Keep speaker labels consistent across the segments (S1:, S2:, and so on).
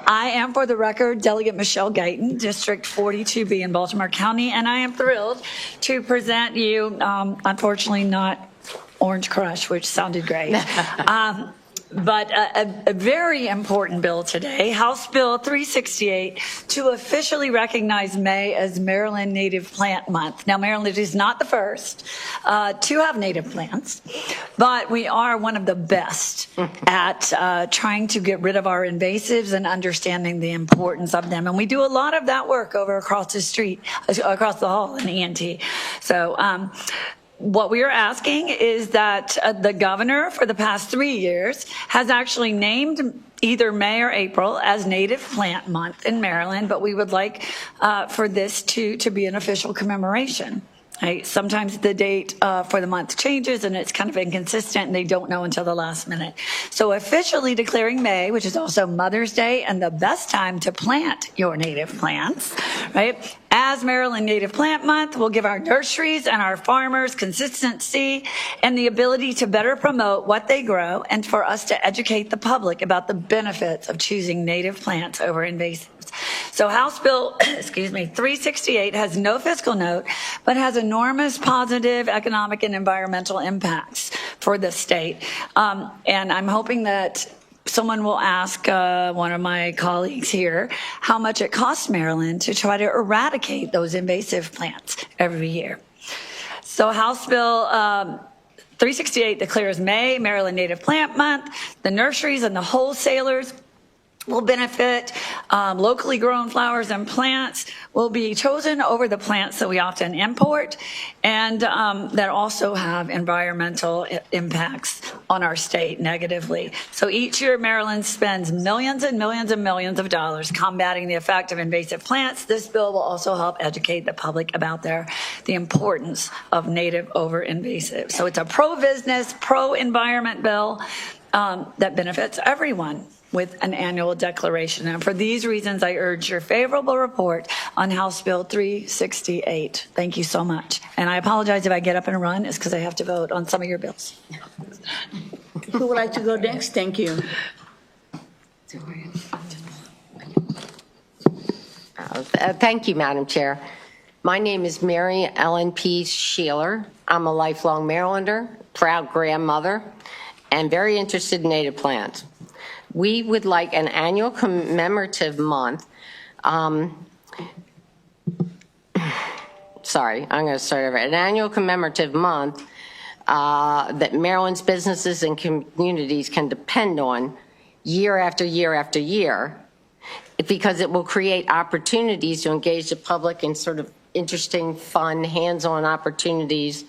S1: I am, for the record, Delegate Michelle Guyton, District 42B in Baltimore County, and I am thrilled to present you, unfortunately not Orange Crush, which sounded great, but a very important bill today, House Bill 368, to officially recognize May as Maryland Native Plant Month. Now, Maryland is not the first to have native plants, but we are one of the best at trying to get rid of our invasives and understanding the importance of them. And we do a lot of that work over across the street, across the hall in ENT. So, what we are asking is that the governor for the past 3 years has actually named either May or April as Native Plant Month in Maryland, but we would like for this to be an official commemoration. Right? Sometimes the date for the month changes and it's kind of inconsistent and they don't know until the last minute. So officially declaring May, which is also Mother's Day and the best time to plant your native plants, right? As Maryland Native Plant Month will give our nurseries and our farmers consistency and the ability to better promote what they grow and for us to educate the public about the benefits of choosing native plants over invasives. So House Bill, 368 has no fiscal note, but has enormous positive economic and environmental impacts for the state. And I'm hoping that someone will ask one of my colleagues here how much it costs Maryland to try to eradicate those invasive plants every year. So House Bill 368 declares May Maryland Native Plant Month. The nurseries and the wholesalers will benefit. Locally grown flowers and plants will be chosen over the plants that we often import and that also have environmental impacts on our state negatively. So each year Maryland spends millions and millions and millions of dollars combating the effect of invasive plants. This bill will also help educate the public about the importance of native over invasive. So it's a pro-business, pro-environment bill that benefits everyone with an annual declaration. And for these reasons, I urge your favorable report on House Bill 368. Thank you so much. And I apologize if I get up and run. It's because I have to vote on some of your bills.
S2: Who would like to go next? Thank you.
S3: Thank you, Madam Chair. My name is Mary Ellen P. Sheeler. I'm a lifelong Marylander, proud grandmother, and very interested in native plants. We would like an annual commemorative month. Sorry, I'm going to start over. An annual commemorative month that Maryland's businesses and communities can depend on year after year after year, because it will create opportunities to engage the public in sort of interesting, fun, hands-on opportunities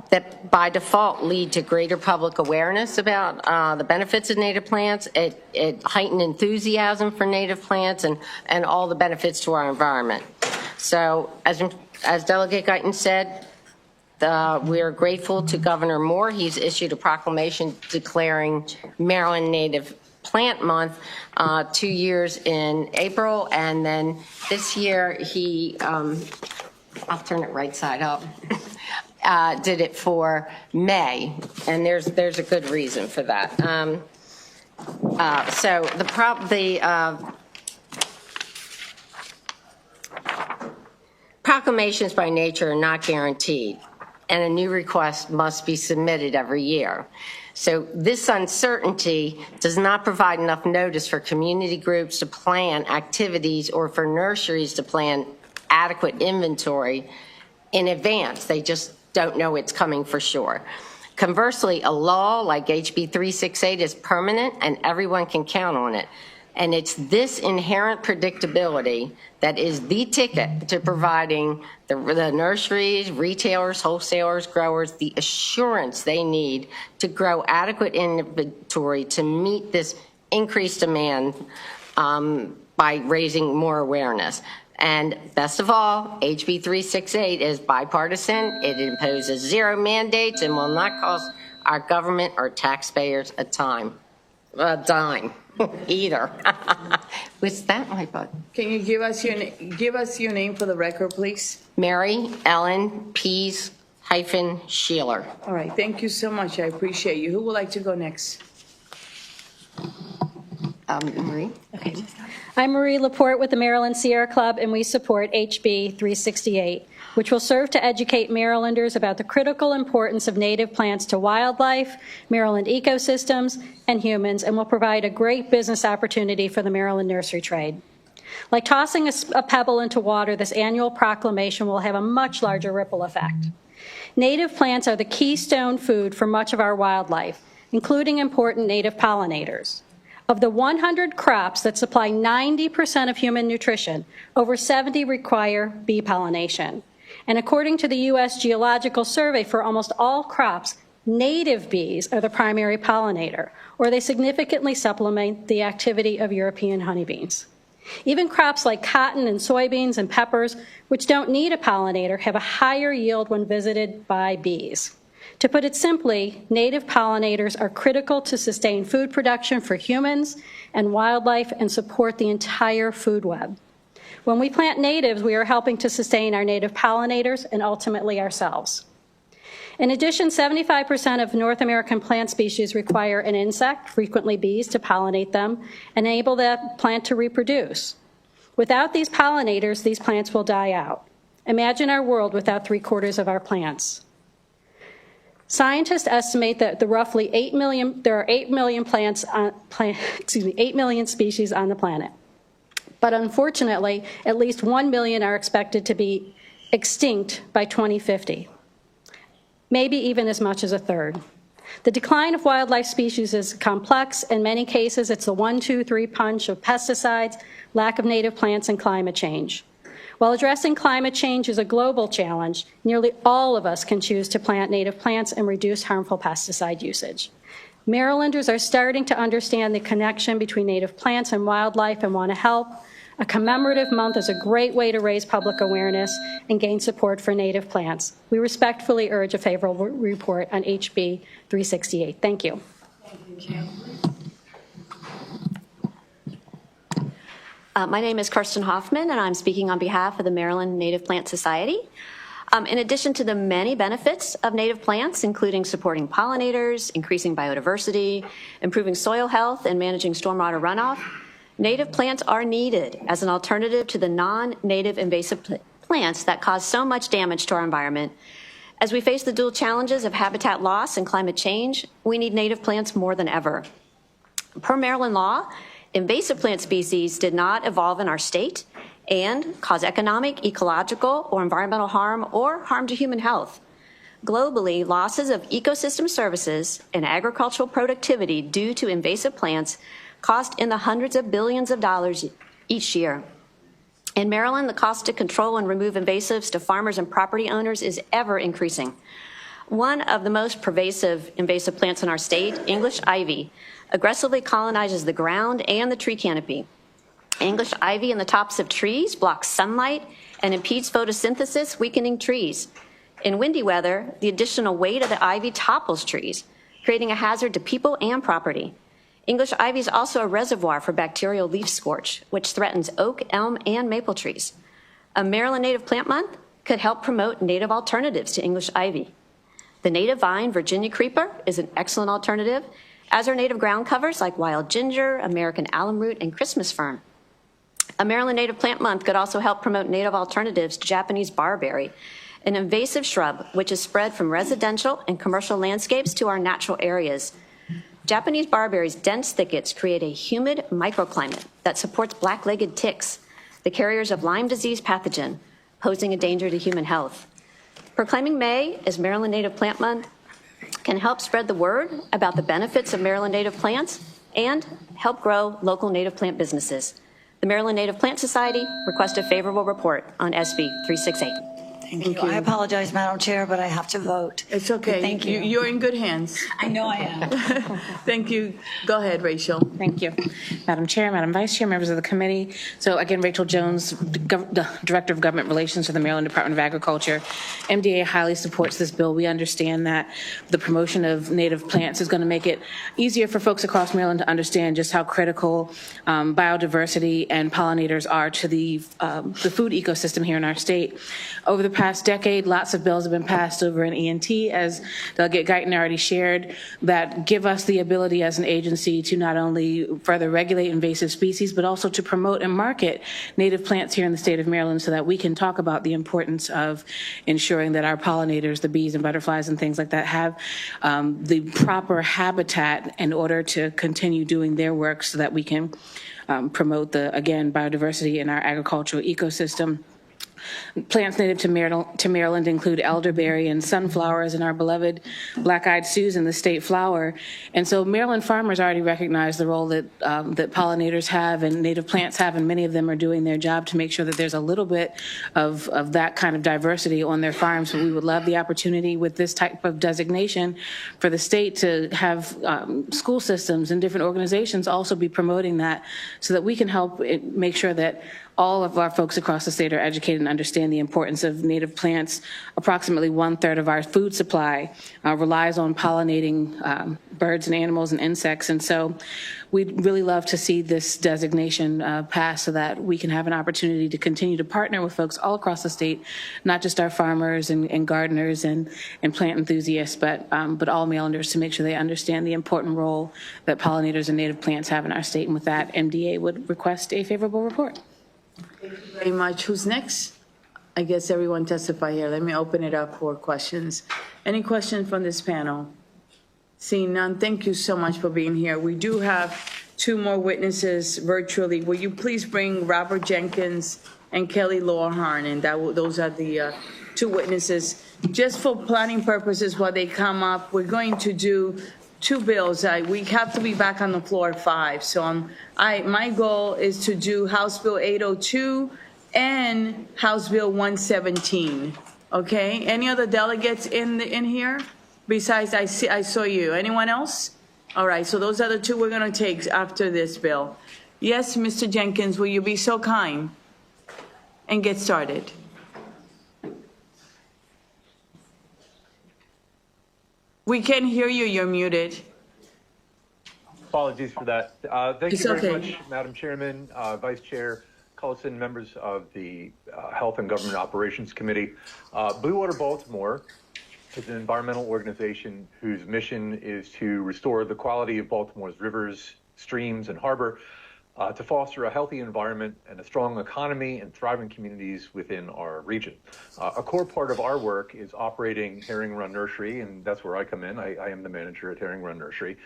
S3: that by default lead to greater public awareness about the benefits of native plants, it heightened enthusiasm for native plants and all the benefits to our environment. So as Delegate Guyton said, we are grateful to Governor Moore. He's issued a proclamation declaring Maryland Native Plant Month 2 years in April, and then this year he, I'll turn it right side up, did it for May, and there's a good reason for that. So the proclamations by nature are not guaranteed, and a new request must be submitted every year. So this uncertainty does not provide enough notice for community groups to plan activities or for nurseries to plan adequate inventory in advance. They just don't know it's coming for sure. Conversely, a law like HB 368 is permanent and everyone can count on it. And it's this inherent predictability that is the ticket to providing the nurseries, retailers, wholesalers, growers, the assurance they need to grow adequate inventory to meet this increased demand by raising more awareness. And best of all, HB 368 is bipartisan. It imposes zero mandates and will not cost our government or taxpayers a dime either. Was that my button?
S2: Can you give us your name for the record, please?
S3: Mary Ellen Pease Sheeler.
S2: All right, thank you so much. I appreciate you. Who would like to go next?
S3: Marie.
S4: Okay. I'm Marie Laporte with the Maryland Sierra Club, and we support HB 368, which will serve to educate Marylanders about the critical importance of native plants to wildlife, Maryland ecosystems, and humans, and will provide a great business opportunity for the Maryland nursery trade. Like tossing a pebble into water, this annual proclamation will have a much larger ripple effect. Native plants are the keystone food for much of our wildlife, including important native pollinators. Of the 100 crops that supply 90% of human nutrition, over 70 require bee pollination. And according to the U.S. Geological Survey, for almost all crops, native bees are the primary pollinator, or they significantly supplement the activity of European honeybees. Even crops like cotton and soybeans and peppers, which don't need a pollinator, have a higher yield when visited by bees. To put it simply, native pollinators are critical to sustain food production for humans and wildlife and support the entire food web. When we plant natives, we are helping to sustain our native pollinators and ultimately ourselves. In addition, 75% of North American plant species require an insect, frequently bees, to pollinate them and enable that plant to reproduce. Without these pollinators, these plants will die out. Imagine our world without 3/4 of our plants. Scientists estimate that there are 8 million species on the planet. But unfortunately, at least 1 million are expected to be extinct by 2050, maybe even as much as a third. The decline of wildlife species is complex. In many cases, it's the 1-2-3 punch of pesticides, lack of native plants, and climate change. While addressing climate change is a global challenge, nearly all of us can choose to plant native plants and reduce harmful pesticide usage. Marylanders are starting to understand the connection between native plants and wildlife and want to help. A commemorative month is a great way to raise public awareness and gain support for native plants. We respectfully urge a favorable report on HB 368. Thank you.
S1: Thank you.
S5: My name is Kirsten Hoffman, and I'm speaking on behalf of the Maryland Native Plant Society. In addition to the many benefits of native plants, including supporting pollinators, increasing biodiversity, improving soil health, and managing stormwater runoff, native plants are needed as an alternative to the non-native invasive plants that cause so much damage to our environment. As we face the dual challenges of habitat loss and climate change, we need native plants more than ever. Per Maryland law, invasive plant species did not evolve in our state and cause economic, ecological, or environmental harm or harm to human health. Globally, losses of ecosystem services and agricultural productivity due to invasive plants cost in the hundreds of billions of dollars each year. In Maryland, the cost to control and remove invasives to farmers and property owners is ever increasing. One of the most pervasive invasive plants in our state, English ivy, aggressively colonizes the ground and the tree canopy. English ivy in the tops of trees blocks sunlight and impedes photosynthesis, weakening trees. In windy weather, the additional weight of the ivy topples trees, creating a hazard to people and property. English ivy is also a reservoir for bacterial leaf scorch, which threatens oak, elm, and maple trees. A Maryland Native Plant Month could help promote native alternatives to English ivy. The native vine, Virginia creeper, is an excellent alternative, as are native ground covers like wild ginger, American alum root, and Christmas fern. A Maryland Native Plant Month could also help promote native alternatives to Japanese barberry, an invasive shrub which is spread from residential and commercial landscapes to our natural areas. Japanese barberry's dense thickets create a humid microclimate that supports black-legged ticks, the carriers of Lyme disease pathogen, posing a danger to human health. Proclaiming May as Maryland Native Plant Month can help spread the word about the benefits of Maryland native plants and help grow local native plant businesses. The Maryland Native Plant Society requests a favorable report on SB 368.
S1: Thank you. I apologize, Madam Chair, but I have to vote.
S2: It's okay.
S1: Thank you.
S2: You're in good hands.
S1: I know I am.
S2: Thank you. Go ahead, Rachel.
S6: Thank you. Madam Chair, Madam Vice Chair, members of the committee. So again, Rachel Jones, the Director of Government Relations for the Maryland Department of Agriculture. MDA highly supports this bill. We understand that the promotion of native plants is going to make it easier for folks across Maryland to understand just how critical biodiversity and pollinators are to the food ecosystem here in our state. Over the past decade, lots of bills have been passed over in ENT, as Delegate Guyton already shared, that give us the ability as an agency to not only further regulate invasive species, but also to promote and market native plants here in the state of Maryland so that we can talk about the importance of ensuring that our pollinators, the bees and butterflies and things like that, have the proper habitat in order to continue doing their work so that we can promote again, biodiversity in our agricultural ecosystem. Plants native to Maryland include elderberry and sunflowers and our beloved black-eyed Susan, the state flower. And so Maryland farmers already recognize the role that pollinators have and native plants have, and many of them are doing their job to make sure that there's a little bit of that kind of diversity on their farms. So we would love the opportunity with this type of designation for the state to have school systems and different organizations also be promoting that so that we can help make sure that all of our folks across the state are educated and understand the importance of native plants. Approximately 1/3 of our food supply relies on pollinating birds and animals and insects. And so we'd really love to see this designation pass so that we can have an opportunity to continue to partner with folks all across the state, not just our farmers and gardeners and plant enthusiasts, but all Marylanders, to make sure they understand the important role that pollinators and native plants have in our state. And with that, MDA would request a favorable report.
S2: Thank you very much. Who's next? I guess everyone testify here. Let me open it up for questions. Any questions from this panel? Seeing none, thank you so much for being here. We do have 2 more witnesses virtually. Will you please bring Robert Jenkins and Kelly Lawhorn? And those are the 2 witnesses. Just for planning purposes, while they come up, we're going to do 2 bills. We have to be back on the floor at 5. So my goal is to do House Bill 802 and House Bill 117. Okay. Any other delegates in here? Besides, I saw you. Anyone else? All right. So those are the 2 we're going to take after this bill. Yes, Mr. Jenkins, will you be so kind and get started? We can't hear you. You're muted.
S7: Apologies for that. Thank
S2: It's
S7: you very
S2: okay.
S7: much, Madam Chairman, Vice Chair Cullison, members of the Health and Government Operations Committee. Blue Water Baltimore is an environmental organization whose mission is to restore the quality of Baltimore's rivers, streams, and harbor to foster a healthy environment and a strong economy and thriving communities within our region. A core part of our work is operating Herring Run Nursery, and that's where I come in. I am the manager at Herring Run Nursery.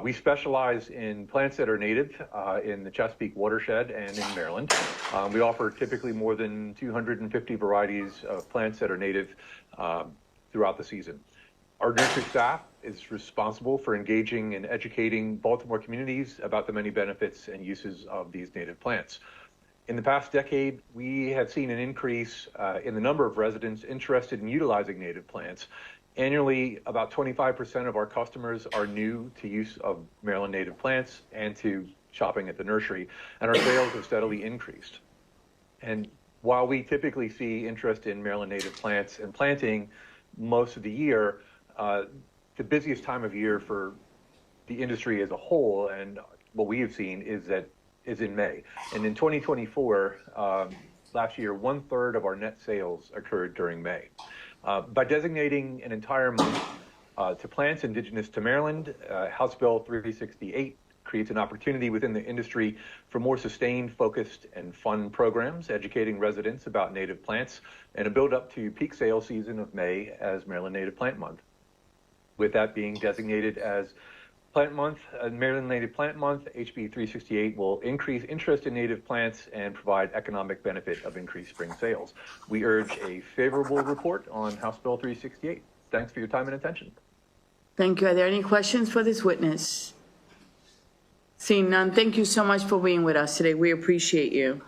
S7: We specialize in plants that are native in the Chesapeake watershed and in Maryland. We offer typically more than 250 varieties of plants that are native throughout the season. Our nursery staff is responsible for engaging and educating Baltimore communities about the many benefits and uses of these native plants. In the past decade, we have seen an increase in the number of residents interested in utilizing native plants. Annually, about 25% of our customers are new to use of Maryland native plants and to shopping at the nursery, and our sales have steadily increased. And while we typically see interest in Maryland native plants and planting most of the year, the busiest time of year for the industry as a whole, and what we have seen is in May. And in 2024, last year, 1/3 of our net sales occurred during May. By designating an entire month to plants indigenous to Maryland, House Bill 368 creates an opportunity within the industry for more sustained, focused, and fun programs, educating residents about native plants, and a build-up to peak sales season of May as Maryland Native Plant Month. With that being designated as Plant Month, Maryland Native Plant Month, HB 368 will increase interest in native plants and provide economic benefit of increased spring sales. We urge a favorable report on House Bill 368. Thanks for your time and attention.
S2: Thank you. Are there any questions for this witness? Seeing none, thank you so much for being with us today. We appreciate you.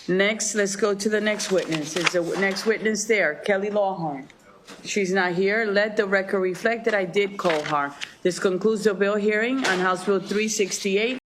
S2: Next, let's go to the next witness. Is the next witness there? Kelly Lawhorn. She's not here. Let the record reflect that I did call her. This concludes the bill hearing on House Bill 368.